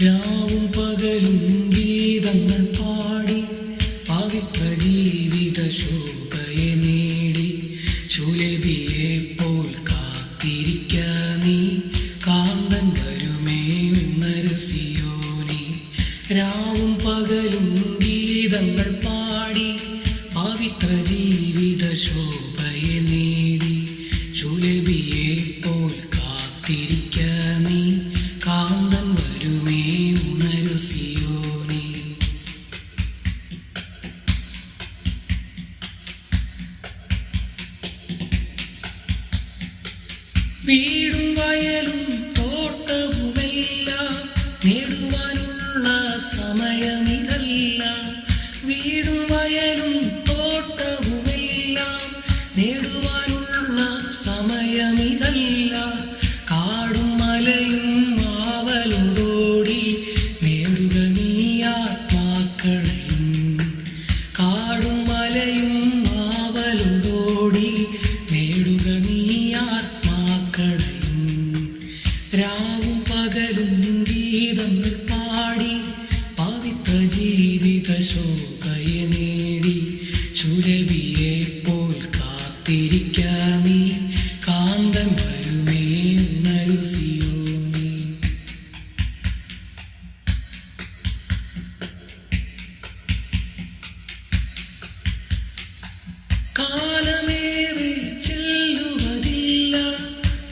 രാവും പകലും ഗീതങ്ങൾ പാടി പവിത്ര ജീവിത ശോഭയെ നേടി ശൂലബിയെ പോൽ കാത്തിരിക്ക നീ കാന്തൻ വരുമേ സിയോനി. രാവും പകലും ഗീതങ്ങൾ പാടി പവിത്ര ജീവിത ശോഭയെ നേടി ശൂലബിയെ പോൽ കാത്തിരിക്ക നീ കാന്തൻ വരുമേ സിയോനി. വീടും വയലും തോട്ടവുമെല്ലാം നേടുവാനുള്ള സമയമിതല്ല. വീടും വയലും തോട്ടവുമെല്ലാം നേടുവാനുള്ള സമയമിതല്ല. കാടും മലയും ആവലോടി നേടുക നീ ആത്മാക്കളെയും. കാടും മലയും ആവലോടി നേടുക നീ ആത്മാക്കളെയും. രാവും പകലും ഗീതങ്ങൾ പാടി പവിത്ര ജീവിത ശോഭയെ നേടി ശൂലബിയെ പോൽ കാത്തിരിക്ക നീ കാന്തൻ വരുമേ സിയോനി. കാലമേറെ ചെല്ലുവതില്ല,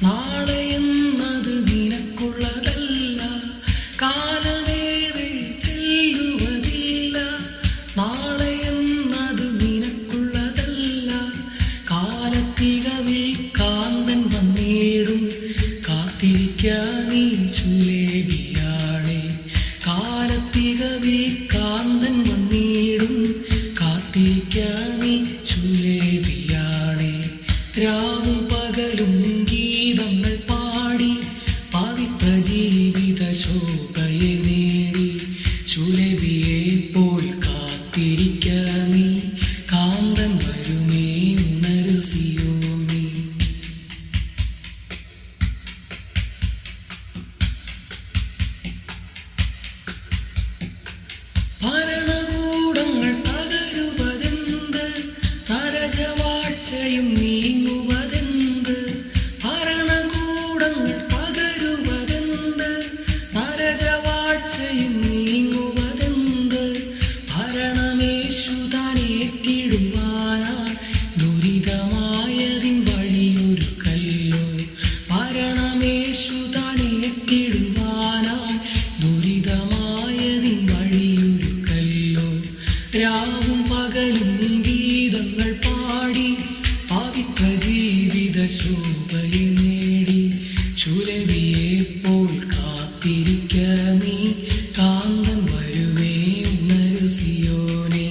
നാളെയെന്നത് നിനക്കുള്ളതല്ല. കാലമേറെ ചെല്ലുവതില്ല, നാളെയെന്നത് നിനക്കുള്ളതല്ല. കാലത്തികവിൽ കാന്തൻ വന്നിടും കാത്തിരിക്ക നീ ശൂലബിയാളെ. കാലത്തികവിൽ കാന്തൻ വന്നിടും കാത്തിരിക്ക നീ ശൂലബിയാളെ. രാവും പകലും ഗീതങ്ങൾ പാടി പവിത്ര ജീവിത ശോഭയെ നേടി ശൂലബിയെ പോൽ കാത്തിരിക്ക നീ കാന്തൻ വരുമേ സിയോനി. ഭരണകൂടങ്ങൾ തകരുവതെന്ത്, നരജവാഴ്ചയും നീങ്ങുവതെന്ത്. ഭരണകൂടങ്ങൾ തകരുവതെന്ത്, നരജവാഴ്ചയും നീങ്ങുവതെന്ത്. ഭരണമേശുതാനേറ്റിടുവാനാ ദുരിതമായതിൻ വഴിയൊരുക്കല്ലോ. ഭരണമേശുതാനേറ്റിടുവാനാ ദുരിതമായതിൻ വഴിയൊരുക്കല്ലോ. രാവും പകലും ഗീതങ്ങൾ പാടി പവിത്ര ജീവിത ശോഭയെ നേടി ശൂലബിയെ പോൽ കാത്തിരിക്ക നീ കാന്തൻ വരുമേ സിയോനി.